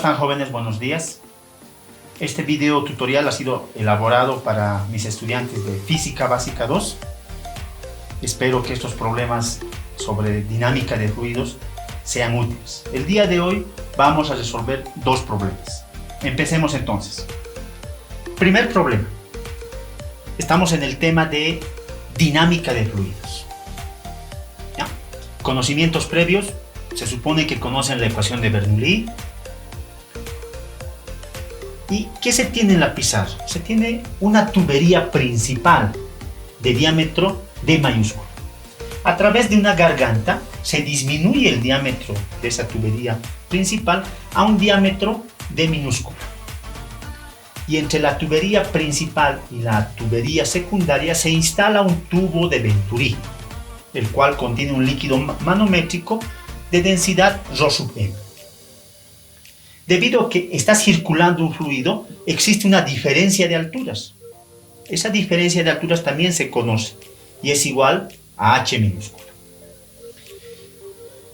están, jóvenes? Buenos días. Este video tutorial ha sido elaborado para mis estudiantes de Física Básica 2. Espero que estos problemas sobre dinámica de fluidos sean útiles. El día de hoy vamos a resolver dos problemas. Empecemos entonces. Primer problema. Estamos en el tema de dinámica de fluidos. ¿Ya? Conocimientos previos. Se supone que conocen la ecuación de Bernoulli. ¿Y qué se tiene en la pizarra? Se tiene una tubería principal de diámetro D mayúsculo. A través de una garganta se disminuye el diámetro de esa tubería principal a un diámetro D minúsculo. Y entre la tubería principal y la tubería secundaria se instala un tubo de Venturi, el cual contiene un líquido manométrico de densidad ρ sub m. Debido a que está circulando un fluido, existe una diferencia de alturas. Esa diferencia de alturas también se conoce y es igual a H minúsculo.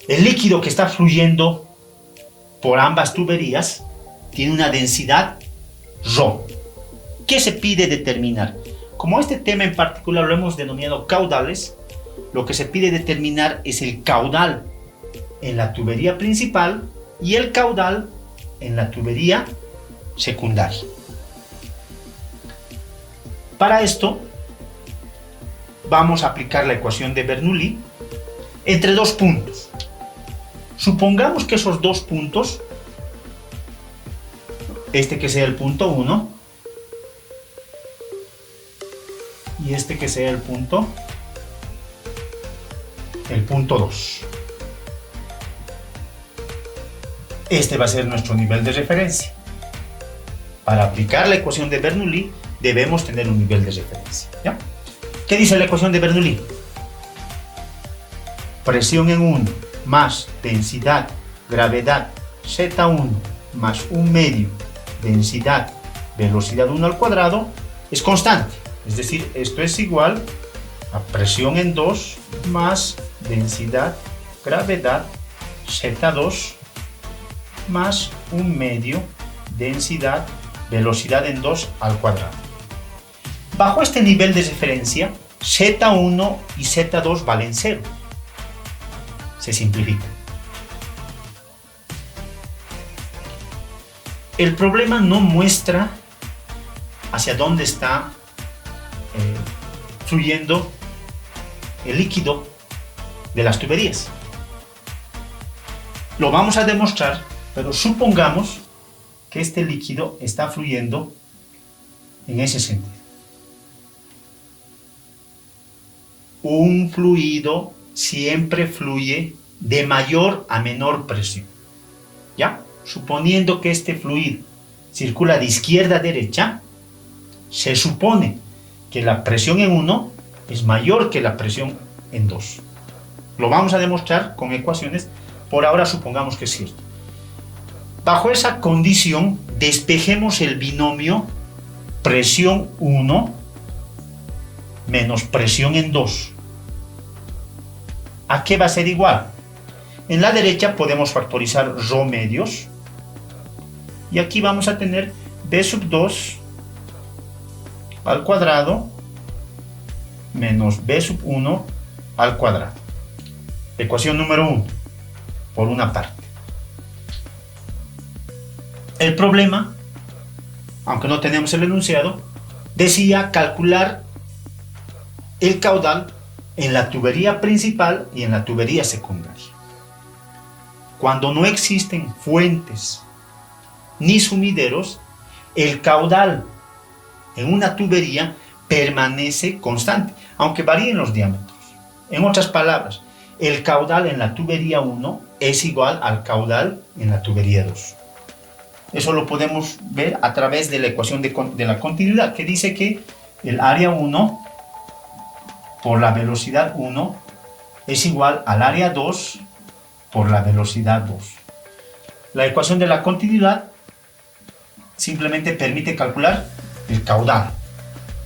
El líquido que está fluyendo por ambas tuberías tiene una densidad ρ. ¿Qué se pide determinar? Como este tema en particular lo hemos denominado caudales, lo que se pide determinar es el caudal en la tubería principal y el caudal en la tubería secundaria. Para esto vamos a aplicar la ecuación de Bernoulli entre dos puntos. Supongamos que esos dos puntos, este que sea el punto 1 y este que sea el punto 2. Este va a ser nuestro nivel de referencia. Para aplicar la ecuación de Bernoulli debemos tener un nivel de referencia. ¿Ya? ¿Qué dice la ecuación de Bernoulli? Presión en 1 más densidad, gravedad, Z1 más 1 medio, densidad, velocidad 1 al cuadrado es constante. Es decir, esto es igual a presión en 2 más densidad, gravedad, Z2 más 1 medio, densidad, velocidad en 2 al cuadrado. Bajo este nivel de referencia, Z1 y Z2 valen 0. Se simplifica. El problema no muestra hacia dónde está fluyendo el líquido de las tuberías. Lo vamos a demostrar, pero supongamos que este líquido está fluyendo en ese sentido. Un fluido siempre fluye de mayor a menor presión. ¿Ya? Suponiendo que este fluido circula de izquierda a derecha, se supone que la presión en 1 es mayor que la presión en 2. Lo vamos a demostrar con ecuaciones. Por ahora supongamos que es cierto. Bajo esa condición, despejemos el binomio presión 1 menos presión en 2. ¿A qué va a ser igual? En la derecha podemos factorizar ρ medios. Y aquí vamos a tener b sub 2 al cuadrado menos b sub 1 al cuadrado. Ecuación número 1, por una parte. El problema, aunque no tenemos el enunciado, decía calcular el caudal en la tubería principal y en la tubería secundaria. Cuando no existen fuentes ni sumideros, el caudal en una tubería permanece constante, aunque varíen los diámetros. En otras palabras, el caudal en la tubería 1 es igual al caudal en la tubería 2. Eso lo podemos ver a través de la ecuación de la continuidad, que dice que el área 1 por la velocidad 1 es igual al área 2 por la velocidad 2. La ecuación de la continuidad simplemente permite calcular el caudal,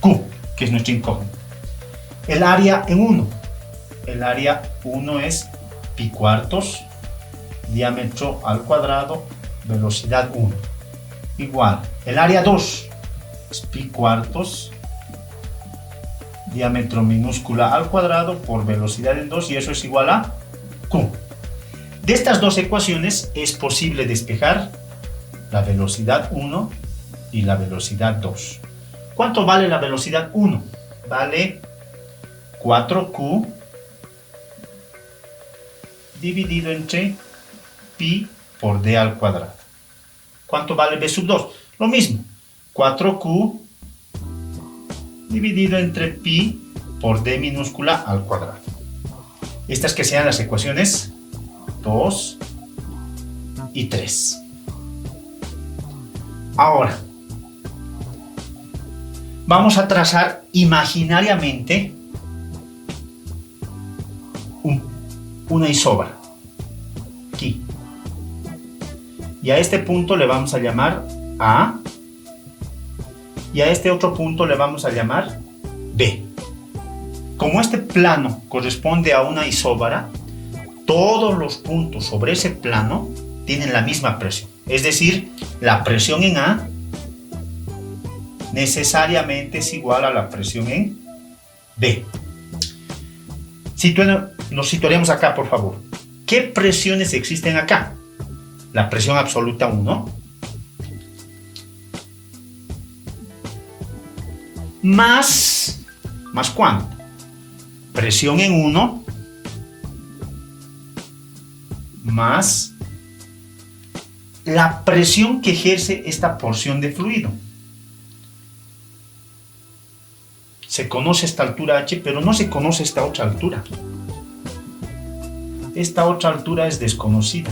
Q, que es nuestra incógnita. El área en 1. El área 1 es pi cuartos, diámetro al cuadrado velocidad 1 igual el área 2 es pi cuartos diámetro minúscula al cuadrado por velocidad en 2 y eso es igual a Q. De estas dos ecuaciones es posible despejar la velocidad 1 y la velocidad 2. ¿Cuánto vale la velocidad 1? Vale 4Q dividido entre pi por d al cuadrado. ¿Cuánto vale b sub 2? Lo mismo, 4Q dividido entre pi por d minúscula al cuadrado. Estas que sean las ecuaciones 2 y 3. Ahora, vamos a trazar imaginariamente una isóbara, aquí. Y a este punto le vamos a llamar A, y a este otro punto le vamos a llamar B. Como este plano corresponde a una isóbara, todos los puntos sobre ese plano tienen la misma presión. Es decir, la presión en A necesariamente es igual a la presión en B. Nos situaremos acá, por favor. ¿Qué presiones existen acá? La presión absoluta 1, más ¿cuánto? Presión en 1 más la presión que ejerce esta porción de fluido. Se conoce esta altura H, pero no se conoce esta otra altura. Esta otra altura es desconocida.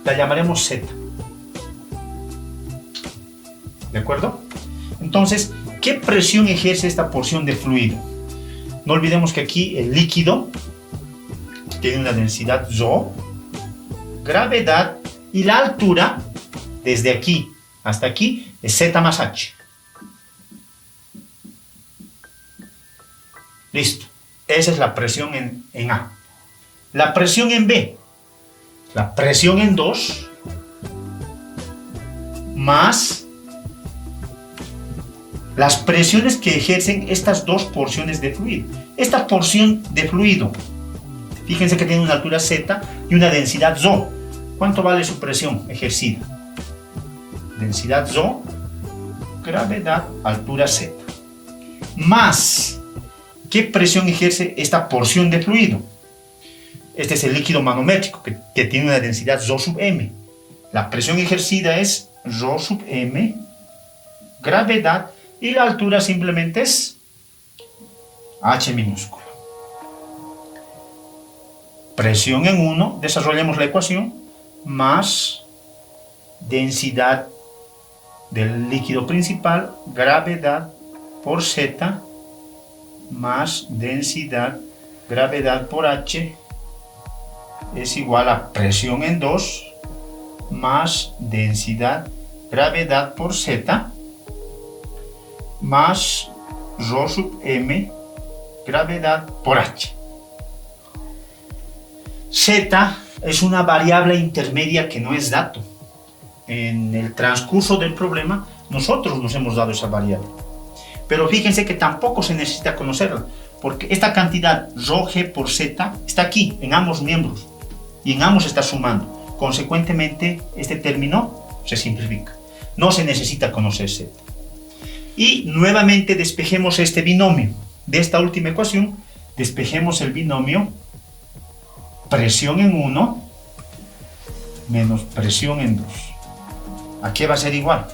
La llamaremos Z. ¿De acuerdo? Entonces, ¿qué presión ejerce esta porción de fluido? No olvidemos que aquí el líquido tiene una densidad ρ, gravedad, y la altura desde aquí hasta aquí es Z más H. Listo. Esa es la presión en A. La presión en B. La presión en 2 más las presiones que ejercen estas dos porciones de fluido. Esta porción de fluido, fíjense que tiene una altura Z y una densidad ρ. ¿Cuánto vale su presión ejercida? Densidad ρ, gravedad, altura Z. Más, ¿qué presión ejerce esta porción de fluido? Este es el líquido manométrico que tiene una densidad ρ sub m. La presión ejercida es ρ sub m, gravedad, y la altura simplemente es H minúscula. Presión en 1, desarrollemos la ecuación, más densidad del líquido principal, gravedad por Z, más densidad, gravedad por H, es igual a presión en 2, más densidad, gravedad por Z, más ρ sub m, gravedad por H. Z es una variable intermedia que no es dato. En el transcurso del problema, nosotros nos hemos dado esa variable. Pero fíjense que tampoco se necesita conocerla, porque esta cantidad ρg por Z está aquí, en ambos miembros, y en ambos está sumando. Consecuentemente, este término se simplifica. No se necesita conocer Z. Y nuevamente despejemos este binomio. De esta última ecuación, despejemos el binomio presión en 1 menos presión en 2. ¿A qué va a ser igual?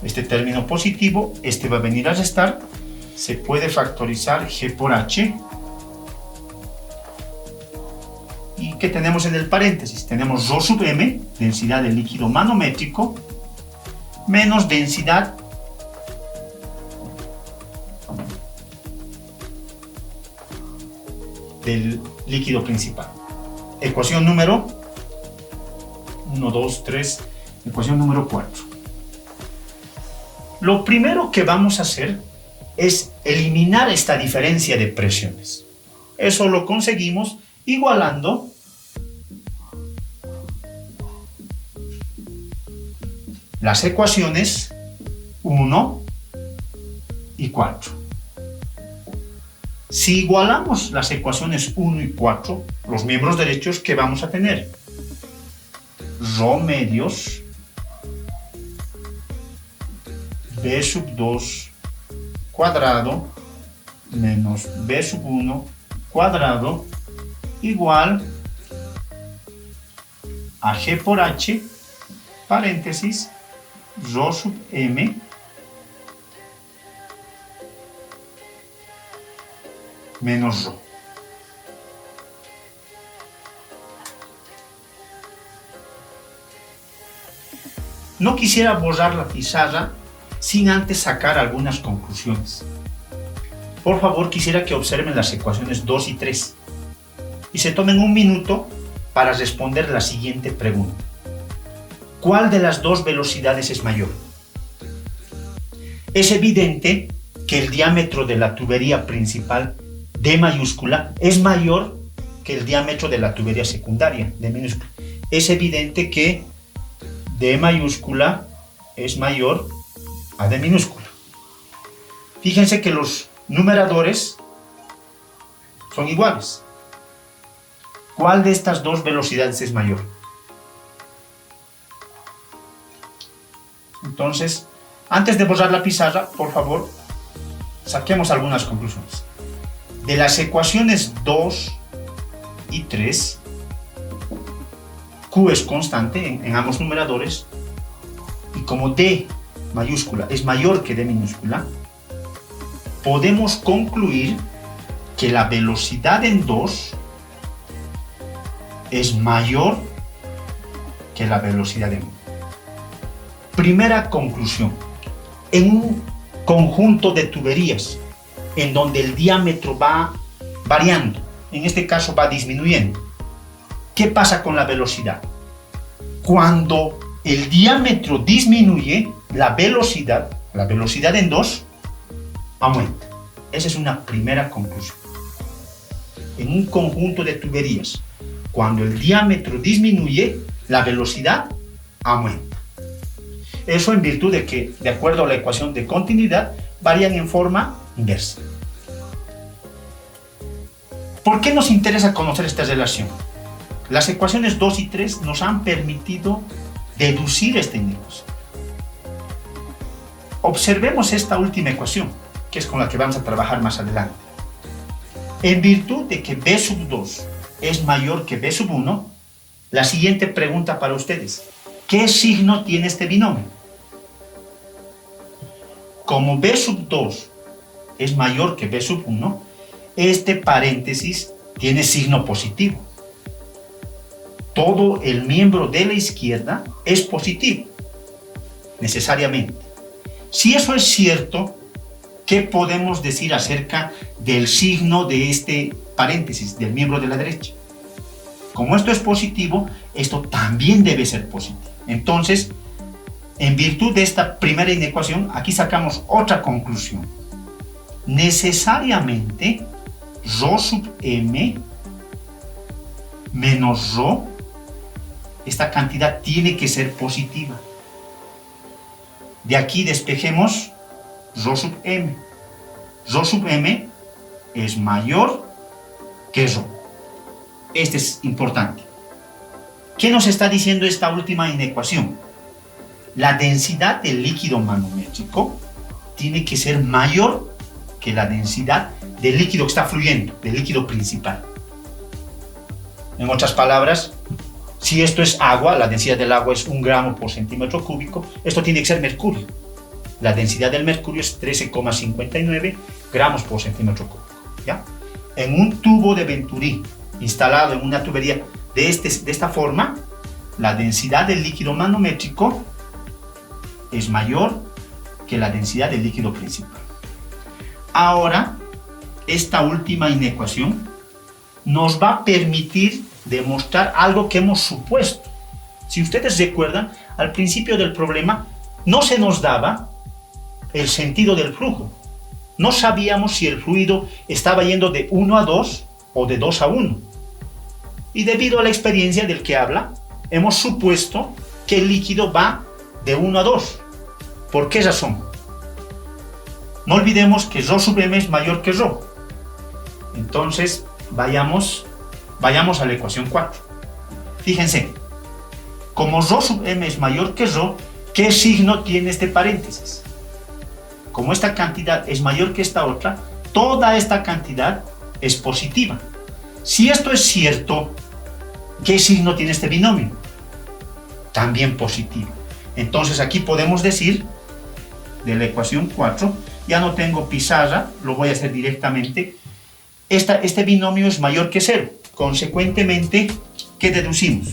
Este término positivo, este va a venir a restar, se puede factorizar G por H. ¿Y qué tenemos en el paréntesis? Tenemos ρ sub m, densidad del líquido manométrico, menos densidad del líquido principal. Ecuación número 1, 2, 3, ecuación número 4. Lo primero que vamos a hacer es eliminar esta diferencia de presiones. Eso lo conseguimos igualando las ecuaciones 1 y 4. Si igualamos las ecuaciones 1 y 4, los miembros derechos que vamos a tener, ρ medios b sub 2 cuadrado menos b sub 1 cuadrado igual a g por h, paréntesis, ρ sub m menos ρ. No quisiera borrar la pizarra sin antes sacar algunas conclusiones. Por favor, quisiera que observen las ecuaciones 2 y 3 y se tomen un minuto para responder la siguiente pregunta. ¿Cuál de las dos velocidades es mayor? Es evidente que el diámetro de la tubería principal D mayúscula es mayor que el diámetro de la tubería secundaria D minúscula. Es evidente que D mayúscula es mayor a D minúscula. Fíjense que los numeradores son iguales. ¿Cuál de estas dos velocidades es mayor? Entonces, antes de borrar la pizarra, por favor, saquemos algunas conclusiones. De las ecuaciones 2 y 3, Q es constante en ambos numeradores, y como D mayúscula es mayor que D minúscula, podemos concluir que la velocidad en 2 es mayor que la velocidad en 1. Primera conclusión. En un conjunto de tuberías en donde el diámetro va variando, en este caso va disminuyendo, ¿qué pasa con la velocidad? Cuando el diámetro disminuye, la velocidad en 2 aumenta. Esa es una primera conclusión. En un conjunto de tuberías, cuando el diámetro disminuye, la velocidad aumenta. Eso en virtud de que, de acuerdo a la ecuación de continuidad, varían en forma inversa. ¿Por qué nos interesa conocer esta relación? Las ecuaciones 2 y 3 nos han permitido deducir esta inecuación. Observemos esta última ecuación, que es con la que vamos a trabajar más adelante. En virtud de que b sub 2 es mayor que b sub 1, la siguiente pregunta para ustedes: ¿qué signo tiene este binomio? Como b sub 2 es mayor que b sub 1, este paréntesis tiene signo positivo. Todo el miembro de la izquierda es positivo, necesariamente. Si eso es cierto, ¿qué podemos decir acerca del signo de este paréntesis, del miembro de la derecha? Como esto es positivo, esto también debe ser positivo. Entonces, en virtud de esta primera inecuación, aquí sacamos otra conclusión. Necesariamente, ρ sub m menos ρ, esta cantidad tiene que ser positiva. De aquí despejemos ρ sub m. ρ sub m es mayor que ρ. Este es importante. ¿Qué nos está diciendo esta última inecuación? La densidad del líquido manométrico tiene que ser mayor que la densidad del líquido que está fluyendo, del líquido principal. En otras palabras, si esto es agua, la densidad del agua es 1 gramo por centímetro cúbico, esto tiene que ser mercurio. La densidad del mercurio es 13,59 gramos por centímetro cúbico. ¿Ya? En un tubo de Venturi instalado en una tubería de esta forma, la densidad del líquido manométrico es mayor que la densidad del líquido principal. Ahora, esta última inecuación nos va a permitir demostrar algo que hemos supuesto. Si ustedes recuerdan, al principio del problema no se nos daba el sentido del flujo. No sabíamos si el fluido estaba yendo de 1 a 2 o de 2 a 1. Y debido a la experiencia del que habla, hemos supuesto que el líquido va de 1 a 2. ¿Por qué razón? No olvidemos que Rho sub m es mayor que Rho. Entonces, vayamos a la ecuación 4. Fíjense, como Rho sub m es mayor que Rho, ¿qué signo tiene este paréntesis? Como esta cantidad es mayor que esta otra, toda esta cantidad es positiva. Si esto es cierto, ¿qué signo tiene este binomio? También positivo. Entonces aquí podemos decir, de la ecuación 4, ya no tengo pizarra, lo voy a hacer directamente, este binomio es mayor que 0. Consecuentemente, ¿qué deducimos?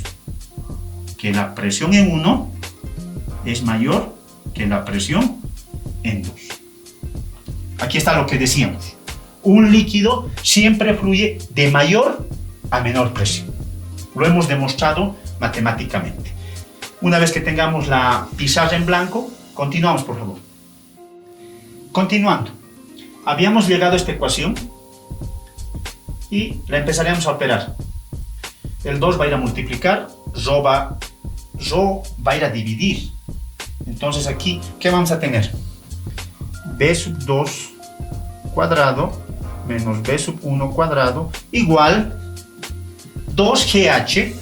Que la presión en 1 es mayor que la presión en 2. Aquí está lo que decíamos. Un líquido siempre fluye de mayor a menor presión. Lo hemos demostrado matemáticamente. Una vez que tengamos la pizarra en blanco, continuamos, por favor. Continuando, habíamos llegado a esta ecuación y la empezaremos a operar. El 2 va a ir a multiplicar, Rho va a ir a dividir. Entonces aquí, ¿qué vamos a tener? B sub 2 cuadrado menos B sub 1 cuadrado igual 2GH.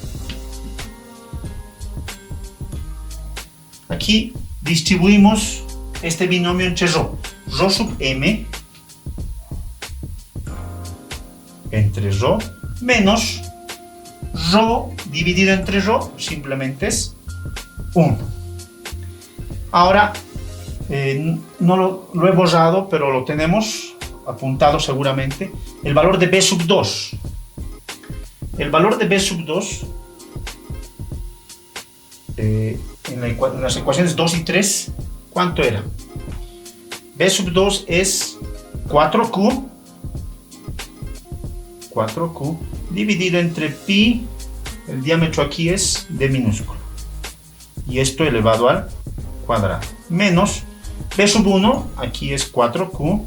Aquí distribuimos este binomio entre Rho. Rho sub m entre Rho menos Rho dividido entre Rho simplemente es 1. Ahora, no lo he borrado, pero lo tenemos apuntado seguramente. El valor de B sub 2. El valor de B sub 2 en las ecuaciones 2 y 3, ¿cuánto era? B sub 2 es 4Q dividido entre pi, el diámetro aquí es D minúsculo, y esto elevado al cuadrado, menos B sub 1, aquí es 4Q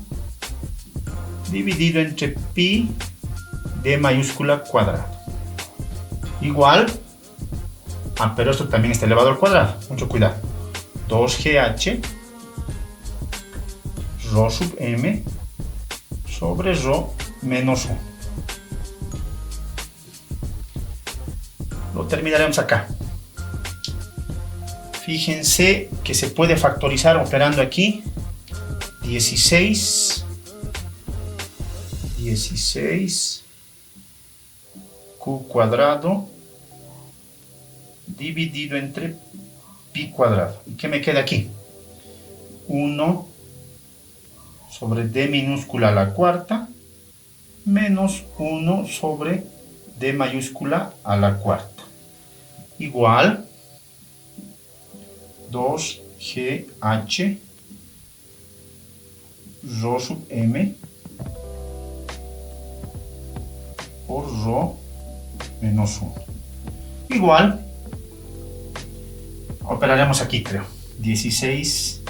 dividido entre pi D mayúscula cuadrado, igual, pero esto también está elevado al cuadrado, mucho cuidado, 2GH Rho sub m sobre Rho menos 1. Lo terminaremos acá. Fíjense que se puede factorizar operando aquí 16 Q cuadrado dividido entre pi cuadrado. ¿Y qué me queda aquí? 1 sobre D minúscula a la cuarta menos 1 sobre D mayúscula a la cuarta igual 2GH Rho sub m por Rho menos 1 igual, operaremos aquí creo, 16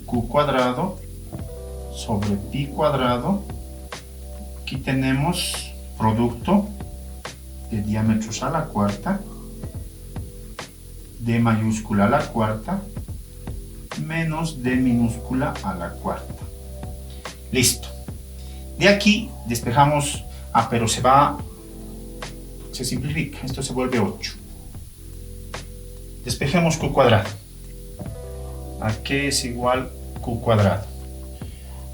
Q cuadrado sobre pi cuadrado, aquí tenemos producto de diámetros a la cuarta, D mayúscula a la cuarta, menos D minúscula a la cuarta. Listo. De aquí despejamos, pero se simplifica, esto se vuelve 8. Despejemos Q cuadrado. ¿A qué es igual Q cuadrado?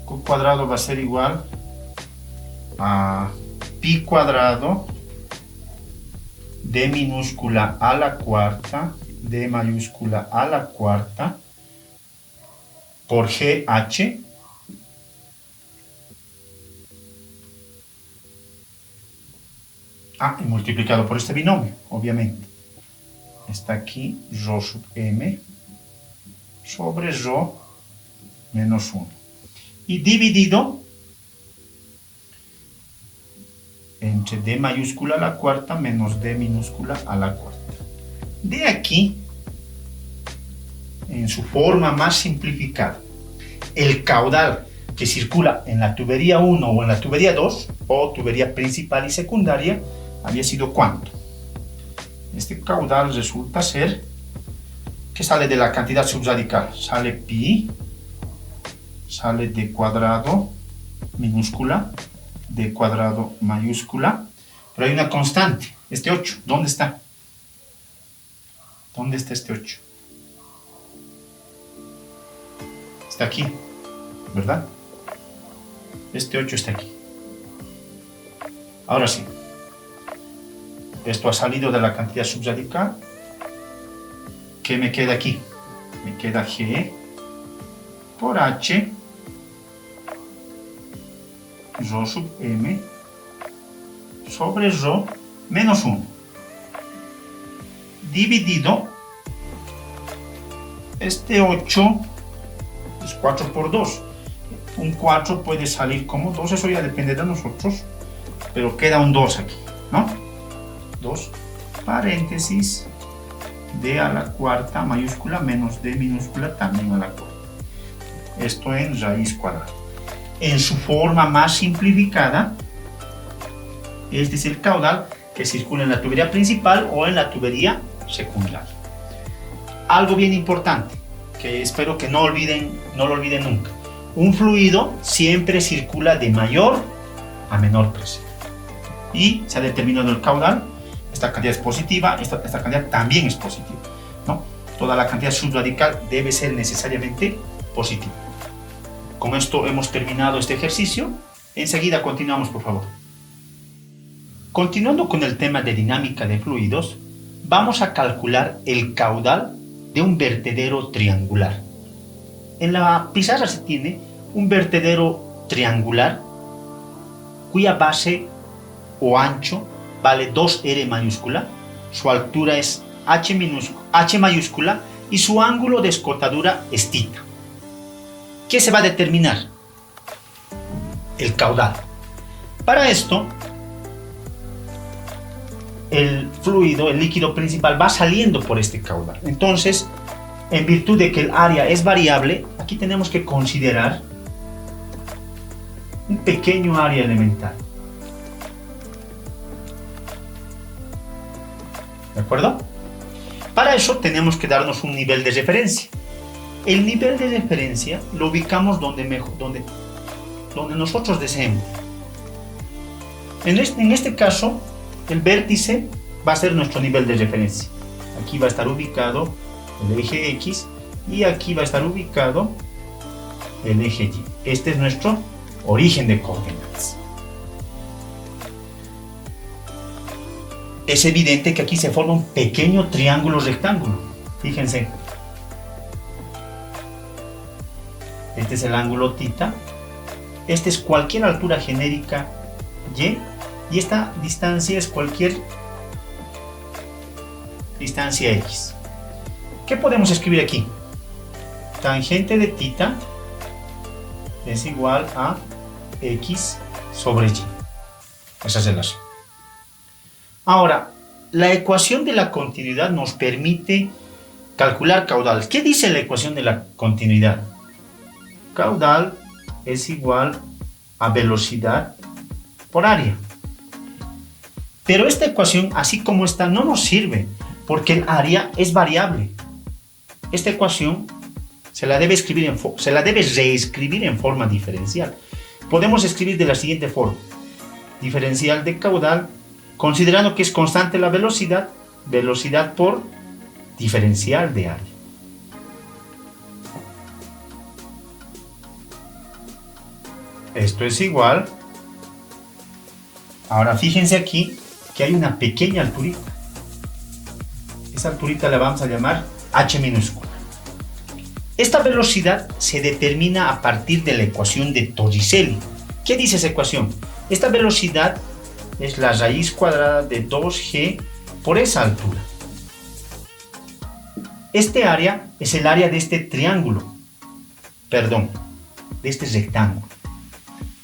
Q cuadrado va a ser igual a pi cuadrado D minúscula a la cuarta, D mayúscula a la cuarta, por GH y multiplicado por este binomio, obviamente. Está aquí Rho sub m sobre Rho menos 1. Y dividido entre D mayúscula a la cuarta menos D minúscula a la cuarta. De aquí, en su forma más simplificada, el caudal que circula en la tubería 1 o en la tubería 2, o tubería principal y secundaria, había sido ¿cuánto? Este caudal resulta ser ¿Qué sale de la cantidad subradical? Sale pi, sale d cuadrado minúscula, d cuadrado mayúscula, pero hay una constante, este 8, ¿dónde está? ¿Dónde está este 8? Está aquí, ¿verdad? Este 8 está aquí. Ahora sí, esto ha salido de la cantidad subradical. ¿Qué me queda aquí? Me queda g por h rho sub m sobre rho menos 1 dividido este 8 es 4 por 2. Un 4 puede salir como 2, eso ya depende de nosotros, pero queda un 2 aquí, ¿no? 2 paréntesis d a la cuarta mayúscula menos d minúscula también a la cuarta. Esto en raíz cuadrada. En su forma más simplificada, este es el caudal que circula en la tubería principal o en la tubería secundaria. Algo bien importante, que espero que no lo olviden nunca. Un fluido siempre circula de mayor a menor presión. Y se ha determinado el caudal. Esta cantidad es positiva, esta cantidad también es positiva, ¿no? Toda la cantidad subradical debe ser necesariamente positiva. Con esto hemos terminado este ejercicio. Enseguida continuamos, por favor. Continuando con el tema de dinámica de fluidos, vamos a calcular el caudal de un vertedero triangular. En la pizarra se tiene un vertedero triangular cuya base o ancho vale 2R mayúscula, su altura es H mayúscula y su ángulo de escotadura es θ. ¿Qué se va a determinar? El caudal. Para esto, el fluido, el líquido principal va saliendo por este caudal. Entonces, en virtud de que el área es variable, aquí tenemos que considerar un pequeño área elemental. ¿De acuerdo? Para eso tenemos que darnos un nivel de referencia. El nivel de referencia lo ubicamos donde nosotros deseemos. En este caso, el vértice va a ser nuestro nivel de referencia. Aquí va a estar ubicado el eje X y aquí va a estar ubicado el eje Y. Este es nuestro origen de coordenadas. Es evidente que aquí se forma un pequeño triángulo rectángulo. Fíjense. Este es el ángulo θ. Este es cualquier altura genérica y. Y esta distancia es cualquier distancia x. ¿Qué podemos escribir aquí? Tangente de θ es igual a x sobre y. Esa es la relación. Ahora, la ecuación de la continuidad nos permite calcular caudal. ¿Qué dice la ecuación de la continuidad? Caudal es igual a velocidad por área. Pero esta ecuación, así como está, no nos sirve, porque el área es variable. Esta ecuación se la debe reescribir en forma diferencial. Podemos escribir de la siguiente forma: diferencial de caudal, considerando que es constante la velocidad, velocidad por diferencial de área. Esto es igual. Ahora fíjense aquí que hay una pequeña alturita. Esa alturita la vamos a llamar h minúscula. Esta velocidad se determina a partir de la ecuación de Torricelli. ¿Qué dice esa ecuación? Esta velocidad es la raíz cuadrada de 2g por esa altura. Este área es el área de este triángulo, de este rectángulo.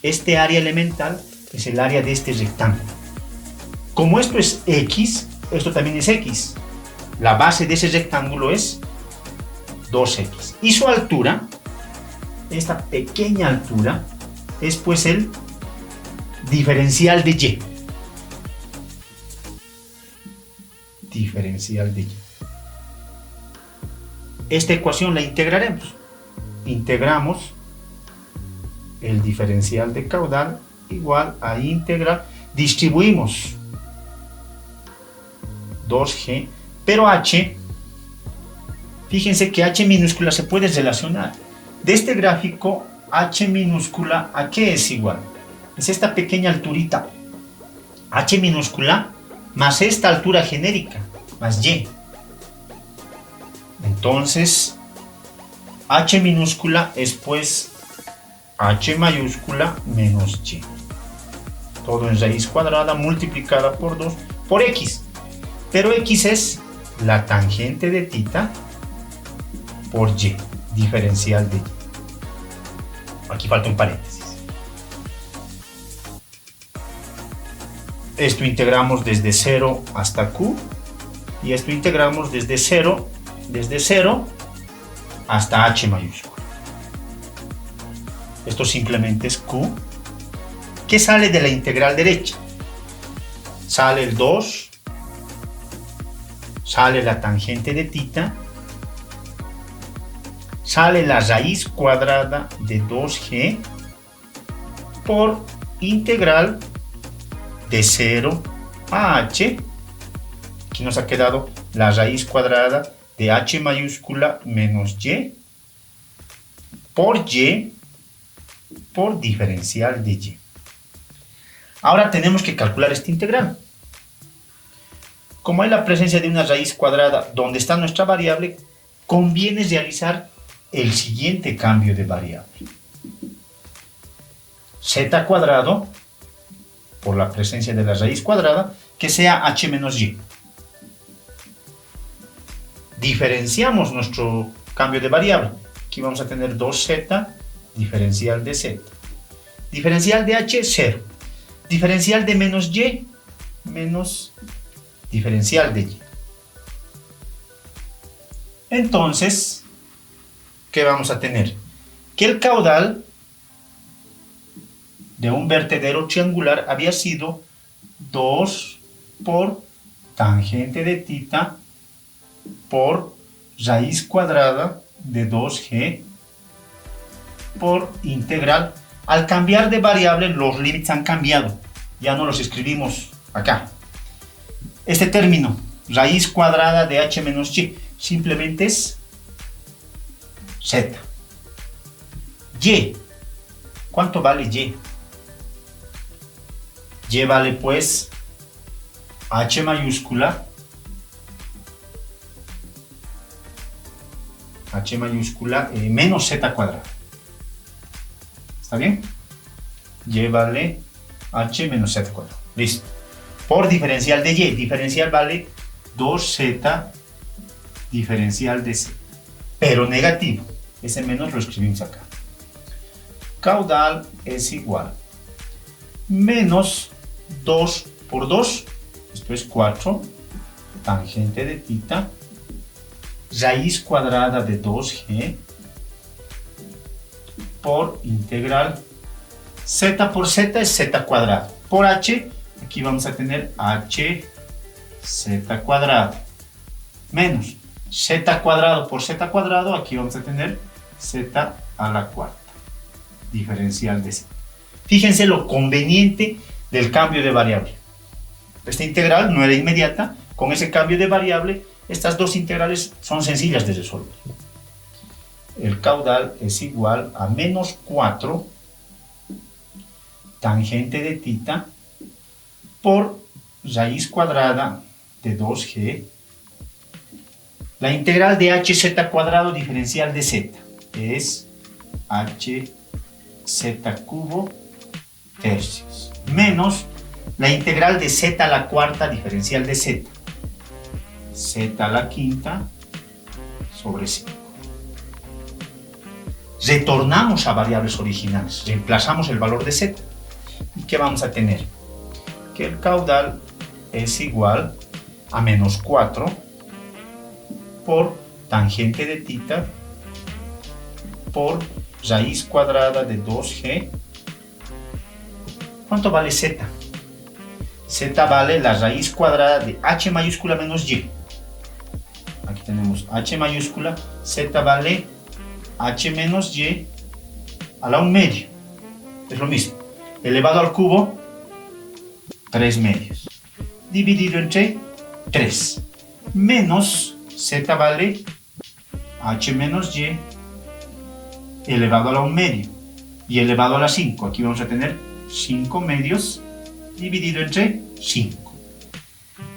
Este área elemental es el área de este rectángulo. Como esto es x, esto también es x. La base de ese rectángulo es 2x. Y su altura, esta pequeña altura, es pues el diferencial de y. Diferencial de y. esta ecuación la integraremos. Integramos el diferencial de caudal igual a integral, distribuimos 2g, pero h, fíjense que h minúscula se puede relacionar. De este gráfico, h minúscula, ¿a qué es igual? Es esta pequeña alturita, h minúscula, más esta altura genérica, más y. Entonces, h minúscula es pues h mayúscula menos y. Todo en raíz cuadrada multiplicada por 2 por x. Pero x es la tangente de θ por y, diferencial de y. Aquí falta un paréntesis. Esto integramos desde 0 hasta q. Y esto integramos desde 0 hasta h mayúscula. Esto simplemente es q. ¿Qué sale de la integral derecha? Sale el 2, sale la tangente de θ, sale la raíz cuadrada de 2g por integral de 0 a h. Aquí nos ha quedado la raíz cuadrada de h mayúscula menos y por diferencial de y. Ahora tenemos que calcular esta integral. Como hay la presencia de una raíz cuadrada donde está nuestra variable, conviene realizar el siguiente cambio de variable. Z cuadrado, por la presencia de la raíz cuadrada, que sea h menos y. Diferenciamos nuestro cambio de variable. Aquí vamos a tener 2z, diferencial de z. Diferencial de h, 0. Diferencial de menos y, menos diferencial de y. Entonces, ¿qué vamos a tener? Que el caudal de un vertedero triangular había sido 2 por tangente de θ por raíz cuadrada de 2g por integral. Al cambiar de variable, los límites han cambiado. Ya no los escribimos acá. Este término, raíz cuadrada de h menos y, simplemente es z. Y. ¿Cuánto vale y? Y vale pues h mayúscula menos z cuadrado. ¿Está bien? Y vale h menos z cuadrado. Listo. Por diferencial de y. Diferencial vale 2z diferencial de z. Pero negativo. Ese menos lo escribimos acá. Caudal es igual. Menos 2 por 2. Esto es 4. Tangente de θ. Raíz cuadrada de 2g. Por integral z por z es z cuadrado. Por h, aquí vamos a tener h z cuadrado. Menos z cuadrado por z cuadrado, aquí vamos a tener z a la cuarta. Diferencial de z. Fíjense lo conveniente del cambio de variable. Esta integral no era inmediata. Con ese cambio de variable, estas dos integrales son sencillas de resolver. El caudal es igual a menos 4 tangente de θ por raíz cuadrada de 2g. La integral de hz cuadrado diferencial de z es hz cubo tercios menos la integral de z a la cuarta diferencial de z a la quinta sobre 5. Retornamos a variables originales, reemplazamos el valor de z. ¿Y qué vamos a tener? Que el caudal es igual a menos 4 por tangente de θ por raíz cuadrada de 2g. ¿Cuánto vale z? Z vale la raíz cuadrada de h mayúscula menos y. Aquí tenemos h mayúscula, Z vale H menos Y a la 1 medio. Es lo mismo. Elevado al cubo, 3 medios. Dividido entre 3. Menos Z vale H menos Y elevado a la 1 medio. Y elevado a la 5. Aquí vamos a tener 5 medios dividido entre 5.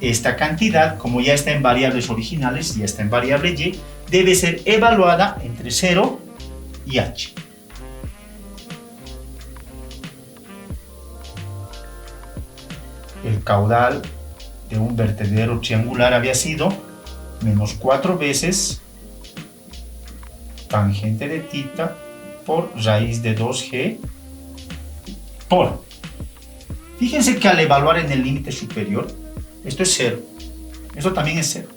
Esta cantidad, como ya está en variables originales, ya está en variable Y, debe ser evaluada entre 0 y H. El caudal de un vertedero triangular había sido menos 4 veces tangente de θ por raíz de 2g por. Fíjense que al evaluar en el límite superior, esto es 0, esto también es 0.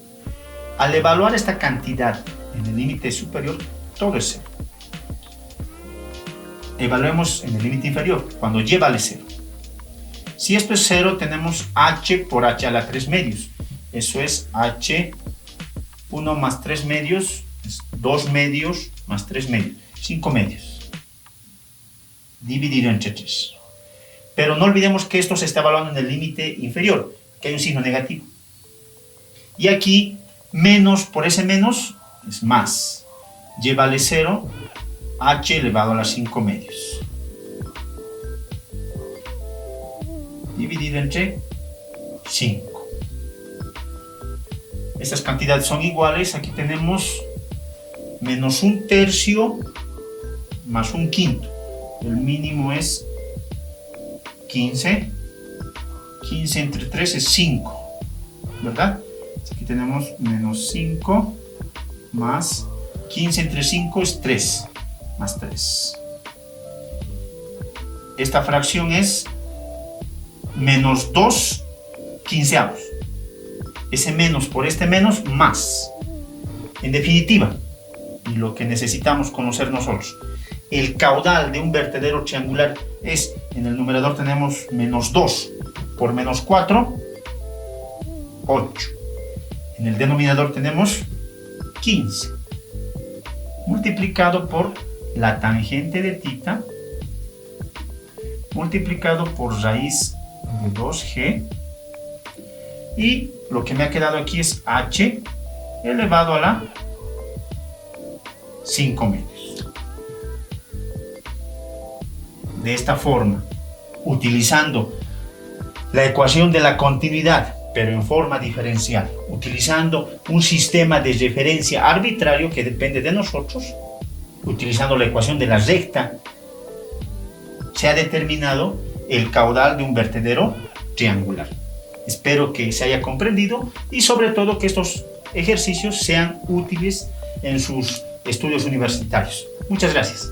Al evaluar esta cantidad en el límite superior, todo es 0. Evaluemos en el límite inferior, cuando y vale 0. Si esto es 0, tenemos h por h a la 3 medios. Eso es h, 1 más 3 medios, es 2 medios más 3 medios, 5 medios. Dividido entre 3. Pero no olvidemos que esto se está evaluando en el límite inferior, que hay un signo negativo. Y aquí, menos por ese menos es más. Y vale 0, h elevado a la 5 medios. Dividido entre 5. Estas cantidades son iguales. Aquí tenemos menos 1/3 más 1/5. El mínimo es 15. 15 entre 3 es 5, ¿verdad? Aquí tenemos menos 5 más 15 entre 5 es 3, más 3. Esta fracción es menos 2 quinceavos. Ese menos por este menos, más. En definitiva, y lo que necesitamos conocer nosotros, el caudal de un vertedero triangular es, en el numerador tenemos menos 2 por menos 4, 8. En el denominador tenemos 15, multiplicado por la tangente de θ, multiplicado por raíz de 2g, y lo que me ha quedado aquí es h elevado a la 5 medios. De esta forma, utilizando la ecuación de la continuidad, pero en forma diferencial, utilizando un sistema de referencia arbitrario que depende de nosotros, utilizando la ecuación de la recta, se ha determinado el caudal de un vertedero triangular. Espero que se haya comprendido y sobre todo que estos ejercicios sean útiles en sus estudios universitarios. Muchas gracias.